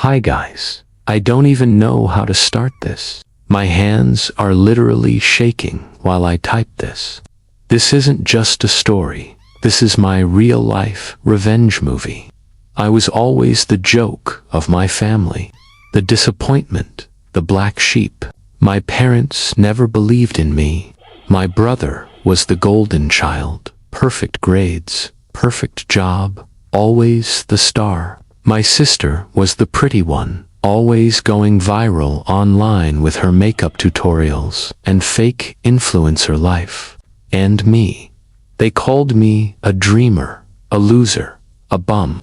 Hi guys. I don't even know how to start this. My hands are literally shaking while I type this. This isn't just a story. This is my real-life revenge movie. I was always the joke of my family, the disappointment, the black sheep. My parents never believed in me. My brother was the golden child, perfect grades, perfect job, always the star. My sister was the pretty one, always going viral online with her makeup tutorials and fake influencer life. And me. They called me a dreamer, a loser, a bum.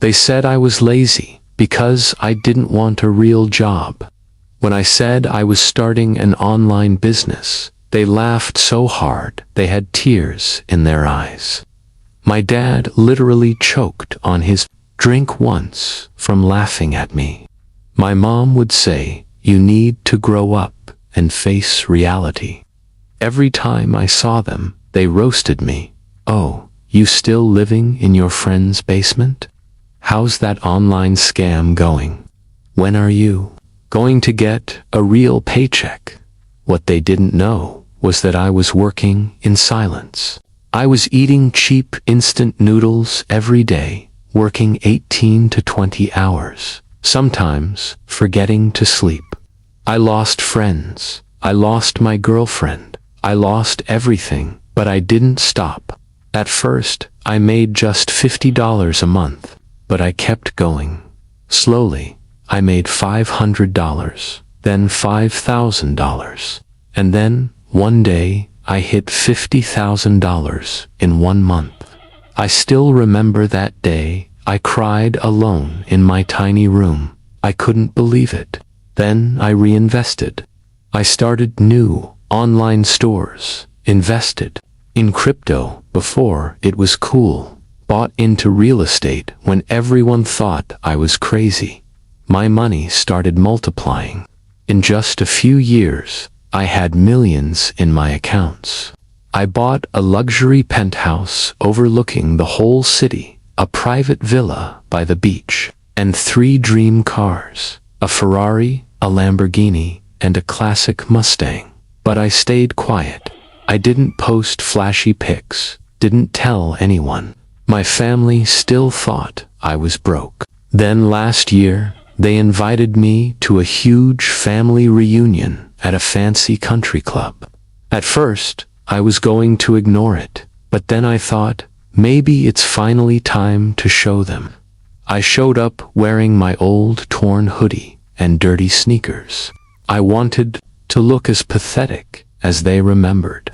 They said I was lazy because I didn't want a real job. When I said I was starting an online business, they laughed so hard they had tears in their eyes. My dad literally choked on his drink once from laughing at me. My mom would say, "You need to grow up and face reality." Every time I saw them, they roasted me. "Oh, you still living in your friend's basement? How's that online scam going? When are you going to get a real paycheck?" What they didn't know was that I was working in silence. I was eating cheap instant noodles every day, working 18 to 20 hours, sometimes forgetting to sleep. I lost friends. I lost my girlfriend. I lost everything, but I didn't stop. At first, I made just $50 a month, but I kept going. Slowly, I made $500, then $5,000, and then, one day, I hit $50,000 in 1 month. I still remember that day. I cried alone in my tiny room. I couldn't believe it. Then I reinvested. I started new online stores, invested in crypto before it was cool, bought into real estate when everyone thought I was crazy. My money started multiplying. In just a few years, I had millions in my accounts. I bought a luxury penthouse overlooking the whole city, a private villa by the beach, and 3 dream cars, a Ferrari, a Lamborghini, and a classic Mustang. But I stayed quiet. I didn't post flashy pics, didn't tell anyone. My family still thought I was broke. Then last year, they invited me to a huge family reunion at a fancy country club. At first, I was going to ignore it, but then I thought, maybe it's finally time to show them. I showed up wearing my old torn hoodie and dirty sneakers. I wanted to look as pathetic as they remembered.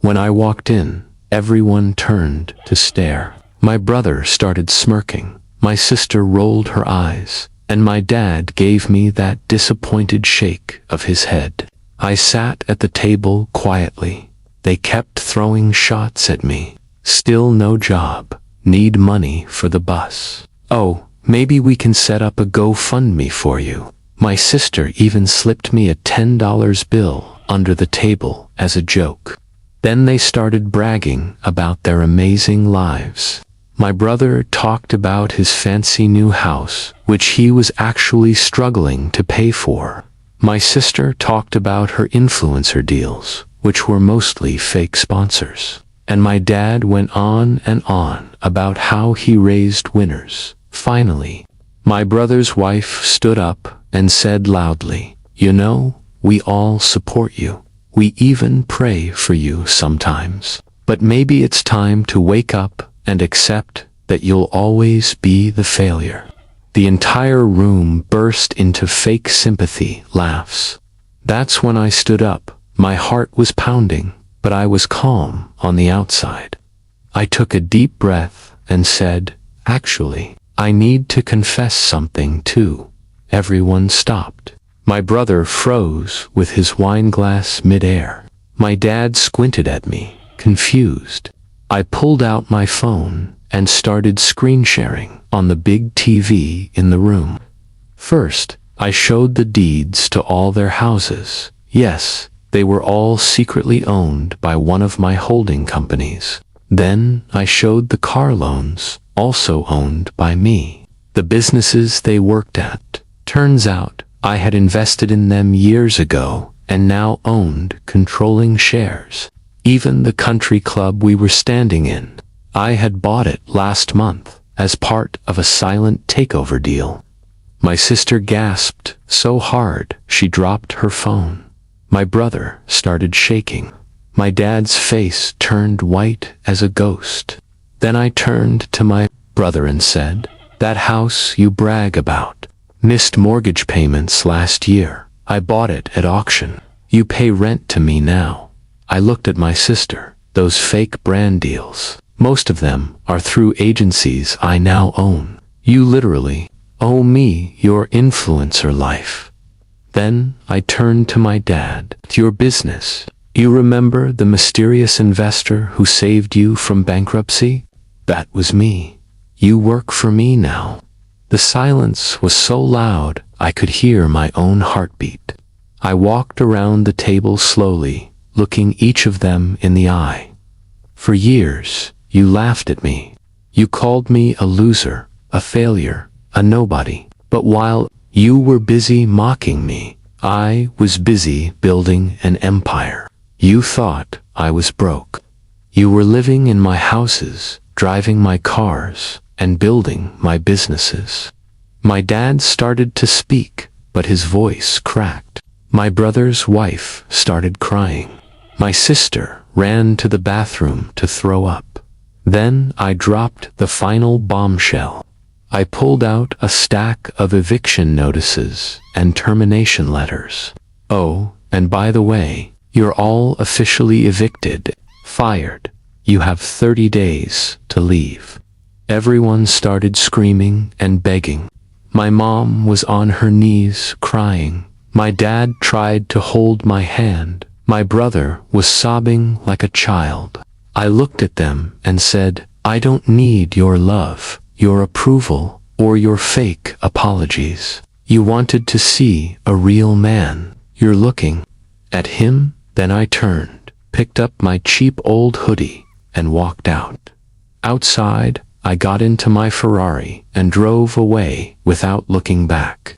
When I walked in, everyone turned to stare. My brother started smirking, my sister rolled her eyes, and my dad gave me that disappointed shake of his head. I sat at the table quietly. They kept throwing shots at me. Still no job. Need money for the bus. "Oh, maybe we can set up a GoFundMe for you." My sister even slipped me a $10 bill under the table as a joke. Then they started bragging about their amazing lives. My brother talked about his fancy new house, which he was actually struggling to pay for. My sister talked about her influencer deals, which were mostly fake sponsors. And my dad went on and on about how he raised winners. Finally, my brother's wife stood up and said loudly, "You know, we all support you. We even pray for you sometimes. But maybe it's time to wake up and accept that you'll always be the failure." The entire room burst into fake sympathy laughs. That's when I stood up. My heart was pounding, but I was calm on the outside. I took a deep breath and said, "Actually, I need to confess something too." Everyone stopped. My brother froze with his wine glass midair. My dad squinted at me, confused. I pulled out my phone and started screen sharing on the big TV in the room. First, I showed the deeds to all their houses. Yes, they were all secretly owned by one of my holding companies. Then I showed the car loans, also owned by me, the businesses they worked at, Turns out, I had invested in them years ago and now owned controlling shares. Even the country club we were standing in, I had bought it last month as part of a silent takeover deal. My sister gasped so hard she dropped her phone. My brother started shaking. My dad's face turned white as a ghost. Then I turned to my brother and said, "That house you brag about missed mortgage payments last year. I bought it at auction. You pay rent to me now." I looked at my sister. Those fake brand deals, most of them are through agencies I now own. You literally owe me your influencer life. Then I turned to my dad. "It's your business. You remember the mysterious investor who saved you from bankruptcy? That was me. You work for me now." The silence was so loud I could hear my own heartbeat. I walked around the table slowly, looking each of them in the eye. "For years, you laughed at me. You called me a loser, a failure, a nobody. But while you were busy mocking me, I was busy building an empire. You thought I was broke. You were living in my houses, driving my cars, and building my businesses." My dad started to speak, but his voice cracked. My brother's wife started crying. My sister ran to the bathroom to throw up. Then I dropped the final bombshell. I pulled out a stack of eviction notices and termination letters. "Oh, and by the way, you're all officially evicted, fired. You have 30 days to leave." Everyone started screaming and begging. My mom was on her knees crying. My dad tried to hold my hand. My brother was sobbing like a child. I looked at them and said, "I don't need your love, your approval, or your fake apologies. You wanted to see a real man. You're looking at him." Then I turned, picked up my cheap old hoodie, and walked out. Outside, I got into my Ferrari and drove away without looking back.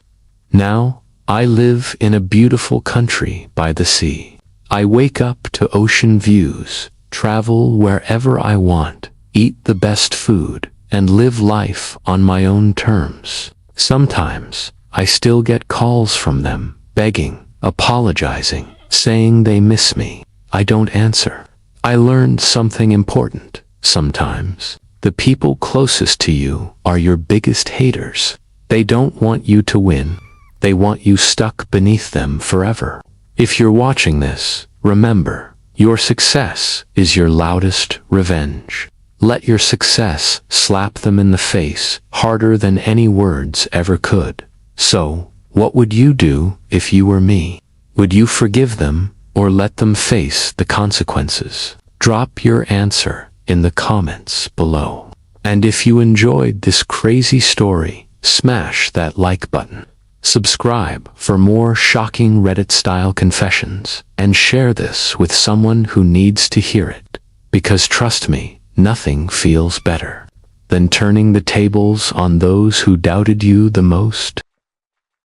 Now, I live in a beautiful country by the sea. I wake up to ocean views, travel wherever I want, eat the best food, and live life on my own terms. Sometimes, I still get calls from them, begging, apologizing, saying they miss me. I don't answer. I learned something important. Sometimes, the people closest to you are your biggest haters. They don't want you to win. They want you stuck beneath them forever. If you're watching this, remember, your success is your loudest revenge. Let your success slap them in the face harder than any words ever could. So, what would you do if you were me? Would you forgive them or let them face the consequences? Drop your answer in the comments below. And if you enjoyed this crazy story, smash that like button. Subscribe for more shocking Reddit-style confessions, and share this with someone who needs to hear it. Because trust me, nothing feels better than turning the tables on those who doubted you the most.